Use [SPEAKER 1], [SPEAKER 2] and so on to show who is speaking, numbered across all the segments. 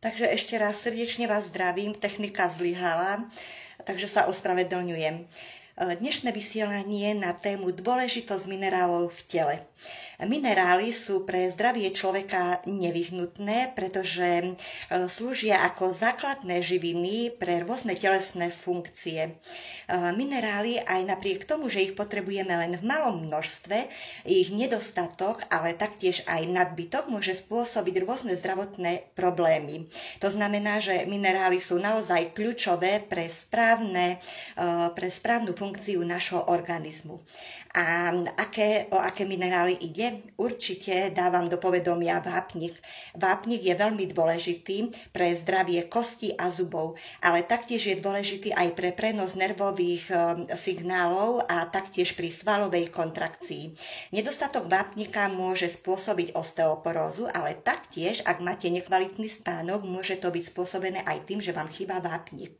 [SPEAKER 1] Takže ešte raz srdečne vás zdravím, technika zlyhala, takže sa ospravedlňujem. Dnešné vysielanie na tému dôležitosť minerálov v tele. Minerály sú pre zdravie človeka nevyhnutné, pretože slúžia ako základné živiny pre rôzne telesné funkcie. Minerály aj napriek tomu, že ich potrebujeme len v malom množstve, ich nedostatok, ale taktiež aj nadbytok môže spôsobiť rôzne zdravotné problémy. To znamená, že minerály sú naozaj kľúčové pre správnu funkciu našho organizmu. A o aké minerály ide? Určite dávam do povedomia vápnik. Vápnik je veľmi dôležitý pre zdravie kostí a zubov, ale taktiež je dôležitý aj pre prenos nervových signálov a taktiež pri svalovej kontrakcii. Nedostatok vápnika môže spôsobiť osteoporózu, ale taktiež, ak máte nekvalitný spánok, môže to byť spôsobené aj tým, že vám chýba vápnik.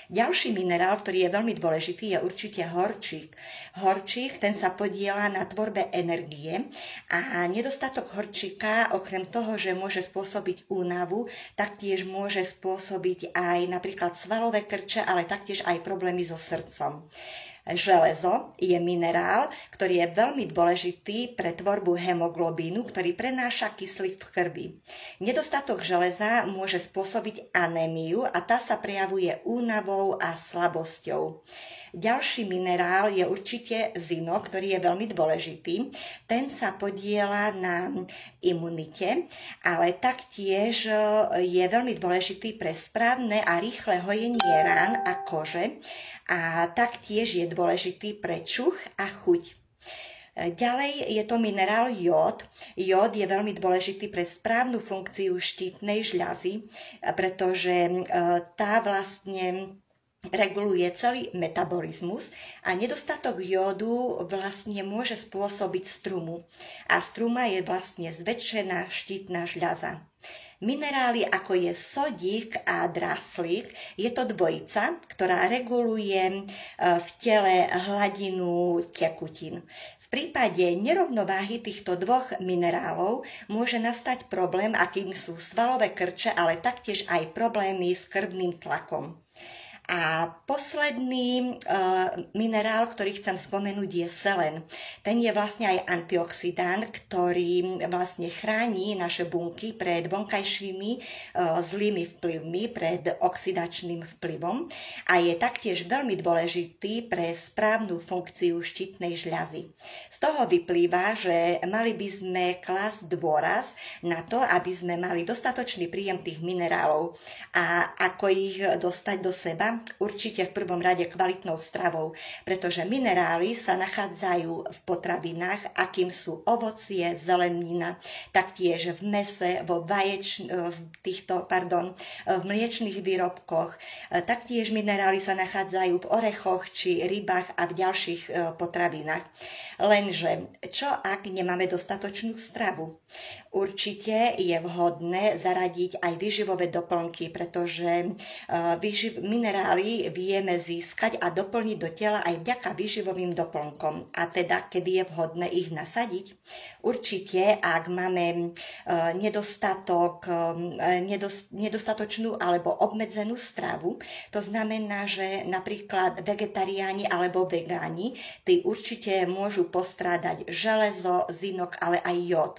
[SPEAKER 1] Ďalší minerál, ktorý je veľmi dôležitý, je určite horčík. Horčík, ten sa podieľa na tvorbe energie a nedostatok horčíka, okrem toho, že môže spôsobiť únavu, taktiež môže spôsobiť aj napríklad svalové krče, ale taktiež aj problémy so srdcom. Železo je minerál, ktorý je veľmi dôležitý pre tvorbu hemoglobínu, ktorý prenáša kyslík v krvi. Nedostatok železa môže spôsobiť anémiu a tá sa prejavuje únavou a slabosťou. Ďalší minerál je určite zinok, ktorý je veľmi dôležitý. Ten sa podieľa na imunite, ale taktiež je veľmi dôležitý pre správne a rýchle hojenie rán a kože a taktiež je dôležitý pre čuch a chuť. Ďalej je to minerál jód. Jód je veľmi dôležitý pre správnu funkciu štítnej žľazy, pretože tá vlastne reguluje celý metabolizmus a nedostatok jódu vlastne môže spôsobiť strumu. A struma je vlastne zväčšená štítna žľaza. Minerály ako je sodík a draslík, je to dvojica, ktorá reguluje v tele hladinu tekutín. V prípade nerovnováhy týchto dvoch minerálov môže nastať problém, akým sú svalové krče, ale taktiež aj problémy s krvným tlakom. A posledný minerál, ktorý chcem spomenúť, je selen. Ten je vlastne aj antioxidant, ktorý vlastne chráni naše bunky pred vonkajšími zlými vplyvmi, pred oxidačným vplyvom a je taktiež veľmi dôležitý pre správnu funkciu štítnej žľazy. Z toho vyplýva, že mali by sme klásť dôraz na to, aby sme mali dostatočný príjem tých minerálov a ako ich dostať do seba. Určite v prvom rade kvalitnou stravou, pretože minerály sa nachádzajú v potravinách, akým sú ovocie, zelenina, taktiež v mese, v mliečnych výrobkoch. Taktiež minerály sa nachádzajú v orechoch či rybách a v ďalších potravinách. Lenže, čo ak nemáme dostatočnú stravu? Určite je vhodné zaradiť aj výživové doplnky, pretože minerály vieme získať a doplniť do tela aj vďaka výživovým doplnkom. A teda, kedy je vhodné ich nasadiť? Určite, ak máme nedostatočnú alebo obmedzenú stravu, to znamená, že napríklad vegetariáni alebo vegáni, tí určite môžu postrádať železo, zinok, ale aj jód.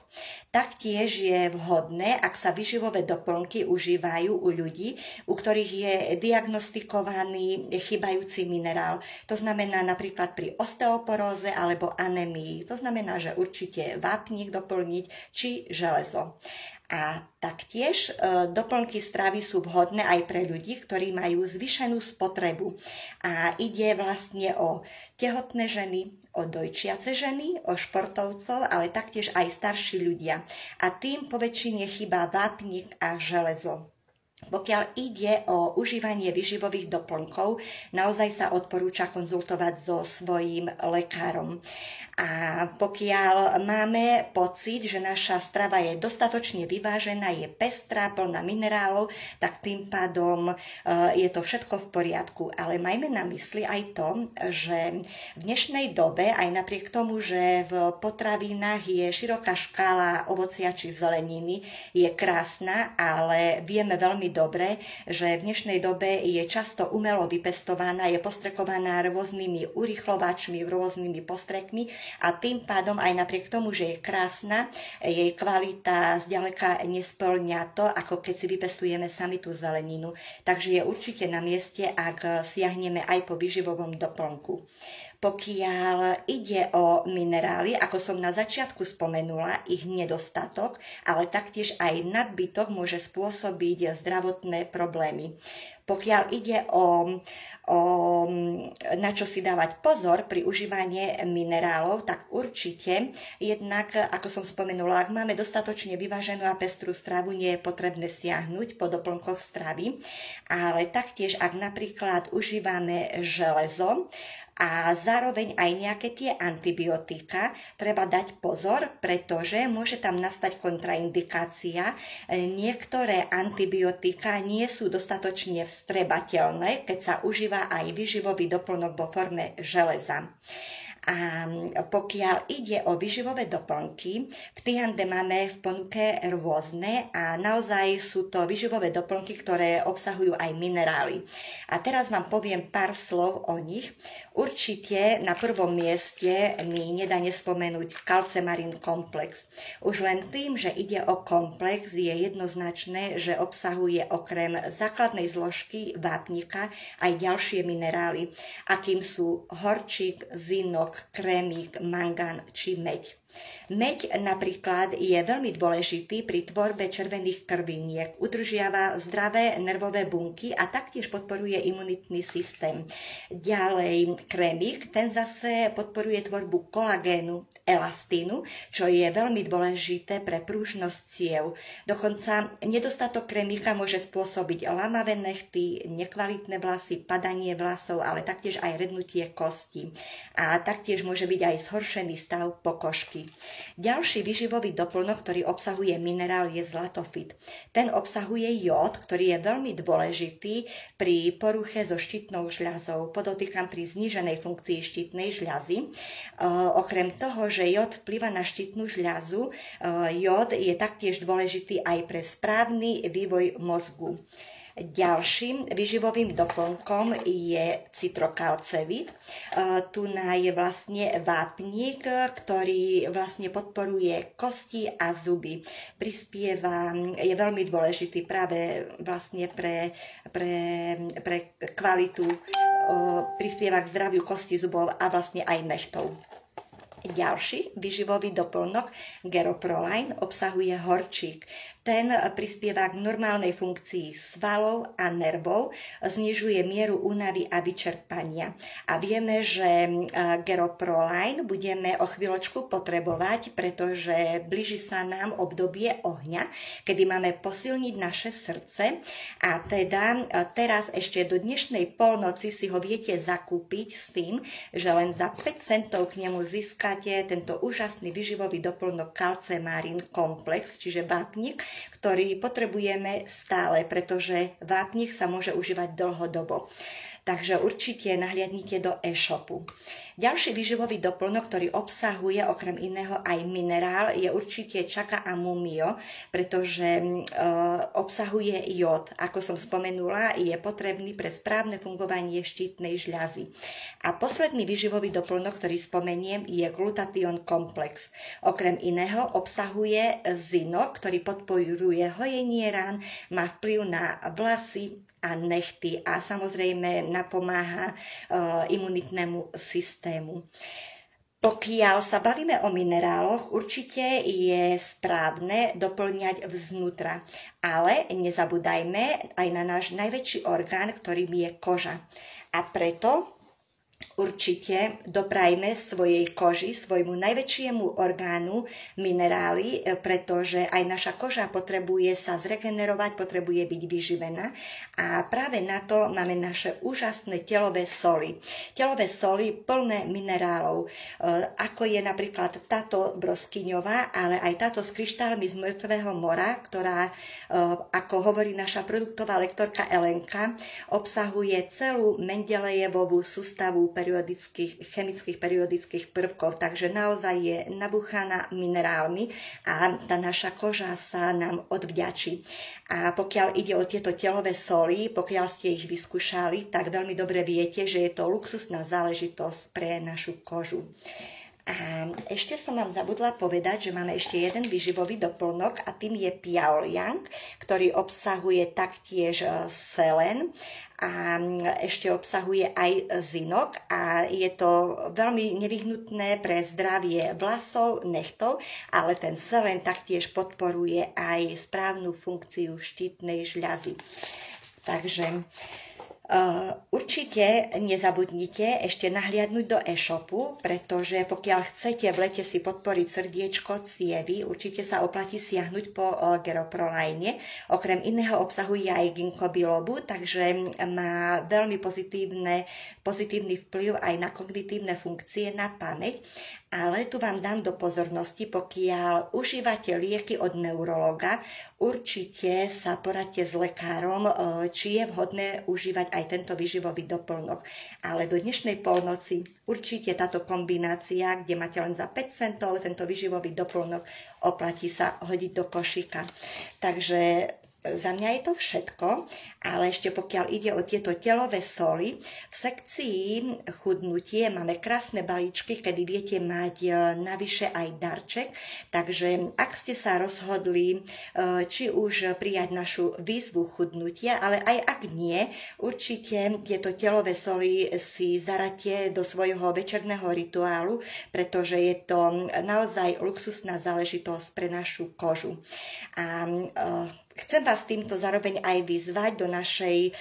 [SPEAKER 1] Taktiež je vhodné, ak sa výživové doplnky užívajú u ľudí, u ktorých je diagnostikovaný chýbajúci minerál. To znamená napríklad pri osteoporóze alebo anémii. To znamená, že určite vápnik doplniť či železo. A taktiež doplnky stravy sú vhodné aj pre ľudí, ktorí majú zvýšenú spotrebu. A ide vlastne o tehotné ženy, o dojčiace ženy, o športovcov, ale taktiež aj starší ľudia. A tým poväčšine chýba vápnik a železo. Pokiaľ ide o užívanie výživových doplnkov, naozaj sa odporúča konzultovať so svojím lekárom. A pokiaľ máme pocit, že naša strava je dostatočne vyvážená, je pestrá, plná minerálov, tak tým pádom je to všetko v poriadku. Ale majme na mysli aj to, že v dnešnej dobe, aj napriek tomu, že v potravinách je široká škála ovocia či zeleniny, je krásna, ale vieme veľmi dobre, že v dnešnej dobe je často umelo vypestovaná, je postrekovaná rôznymi urýchlovačmi, rôznymi postrekmi a tým pádom aj napriek tomu, že je krásna, jej kvalita zďaleka nesplňa to, ako keď si vypestujeme sami tú zeleninu. Takže je určite na mieste, ak siahneme aj po výživovom doplnku. Pokiaľ ide o minerály, ako som na začiatku spomenula, ich nedostatok, ale taktiež aj nadbytok môže spôsobiť zdravotné problémy. Pokiaľ ide o na čo si dávať pozor pri užívaní minerálov, tak určite jednak, ako som spomenula, ak máme dostatočne vyváženú a pestrú stravu, nie je potrebné siahnuť po doplnkoch stravy, ale taktiež, ak napríklad užívame železo, a zároveň aj nejaké tie antibiotika treba dať pozor, pretože môže tam nastať kontraindikácia. Niektoré antibiotika nie sú dostatočne vstrebateľné, keď sa užíva aj výživový doplnok vo forme železa. A pokiaľ ide o výživové doplnky, v Tiande máme v ponuke rôzne a naozaj sú to výživové doplnky, ktoré obsahujú aj minerály. A teraz vám poviem pár slov o nich. Určite na prvom mieste mi nedá nespomenúť Calcemarin komplex. Už len tým, že ide o komplex, je jednoznačné, že obsahuje okrem základnej zložky vápnika aj ďalšie minerály, akým sú horčík, zinok, krémik, mangán či meď. Meď napríklad je veľmi dôležitý pri tvorbe červených krviniek, udržiava zdravé nervové bunky a taktiež podporuje imunitný systém. Ďalej krémik, ten zase podporuje tvorbu kolagénu, elastínu, čo je veľmi dôležité pre pružnosť ciev. Dokonca nedostatok krémika môže spôsobiť lamavé nechty, nekvalitné vlasy, padanie vlasov, ale taktiež aj rednutie kosti. A taktiež môže byť aj zhoršený stav pokožky. Ďalší výživový doplnok, ktorý obsahuje minerál, je zlatofit. Ten obsahuje jód, ktorý je veľmi dôležitý pri poruche so štítnou žľazou. Podotýkam pri zníženej funkcii štítnej žľazy. Okrem toho, že jód vplyva na štítnu žľazu, jód je taktiež dôležitý aj pre správny vývoj mozgu. Ďalším výživovým doplnkom je citrokalcevit. Tu je vlastne vápnik, ktorý vlastne podporuje kosti a zuby. Je veľmi dôležitý práve vlastne pre kvalitu, prispieva k zdraviu kosti, zubov a vlastne aj nechtov. Ďalší výživový doplnok Geroproline obsahuje horčík. Ten prispieva k normálnej funkcii svalov a nervov, znižuje mieru únavy a vyčerpania. A vieme, že Geroproline budeme o chvíľočku potrebovať, pretože blíži sa nám obdobie ohňa, kedy máme posilniť naše srdce. A teda teraz ešte do dnešnej polnoci si ho viete zakúpiť s tým, že len za 5 centov k nemu získate tento úžasný výživový doplnok Calcemarin komplex, čiže vápnik, ktorý potrebujeme stále, pretože vápnik sa môže užívať dlhodobo. Takže určite nahliadnite do e-shopu. Ďalší výživový doplnok, ktorý obsahuje okrem iného aj minerál, je určite Chaka a Mumio, pretože obsahuje jód. Ako som spomenula, je potrebný pre správne fungovanie štítnej žľazy. A posledný výživový doplnok, ktorý spomeniem, je glutathione komplex. Okrem iného obsahuje zinok, ktorý podporuje hojenie rán, má vplyv na vlasy a nechty a samozrejme napomáha imunitnému systému. Pokiaľ sa bavíme o mineráloch, určite je správne doplňať vznútra, ale nezabúdajme aj na náš najväčší orgán, ktorým je koža. A preto určite doprajme svojej koži, svojmu najväčšiemu orgánu minerály, pretože aj naša koža potrebuje sa zregenerovať, potrebuje byť vyživená a práve na to máme naše úžasné telové soly. Telové soly plné minerálov, ako je napríklad táto broskyňová, ale aj táto s kryštálmi z mŕtvého mora, ktorá, ako hovorí naša produktová lektorka Elenka, obsahuje celú Mendelejevovú sústavu chemických periodických prvkov, takže naozaj je nabúchaná minerálmi a tá naša koža sa nám odvďačí. A pokiaľ ide o tieto telové soli, pokiaľ ste ich vyskúšali, tak veľmi dobre viete, že je to luxusná záležitosť pre našu kožu. A ešte som vám zabudla povedať, že máme ešte jeden výživový doplnok a tým je Piaoliang, ktorý obsahuje taktiež selen a ešte obsahuje aj zinok a je to veľmi nevyhnutné pre zdravie vlasov, nechtov, ale ten selen taktiež podporuje aj správnu funkciu štítnej žľazy. Takže určite nezabudnite ešte nahliadnúť do e-shopu, pretože pokiaľ chcete v lete si podporiť srdiečko, cievy, určite sa oplatí siahnuť po Geroproline. Okrem iného obsahuje aj ginkgo bilobu, takže má veľmi pozitívny vplyv aj na kognitívne funkcie, na pamäť. Ale tu vám dám do pozornosti, pokiaľ užívate lieky od neurologa, určite sa poradte s lekárom, či je vhodné užívať aj tento výživový doplnok. Ale do dnešnej polnoci určite táto kombinácia, kde máte len za 5 centov tento výživový doplnok, oplatí sa hodiť do košíka. Takže za mňa je to všetko, ale ešte pokiaľ ide o tieto telové soli, v sekcii chudnutie máme krásne balíčky, kedy viete mať navyše aj darček, takže ak ste sa rozhodli, či už prijať našu výzvu chudnutia, ale aj ak nie, určite tieto telové soli si zaradte do svojho večerného rituálu, pretože je to naozaj luxusná záležitosť pre našu kožu. A chcem vás týmto zároveň aj vyzvať do našej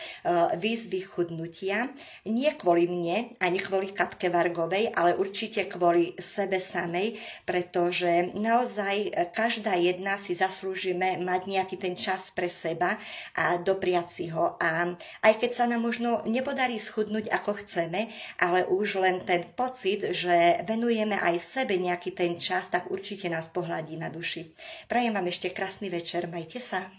[SPEAKER 1] výzvy chudnutia. Nie kvôli mne, ani kvôli Katke Vargovej, ale určite kvôli sebe samej, pretože naozaj každá jedna si zaslúžime mať nejaký ten čas pre seba a dopriať si ho. A aj keď sa nám možno nepodarí schudnúť ako chceme, ale už len ten pocit, že venujeme aj sebe nejaký ten čas, tak určite nás pohľadí na duši. Prajem vám ešte krásny večer, majte sa.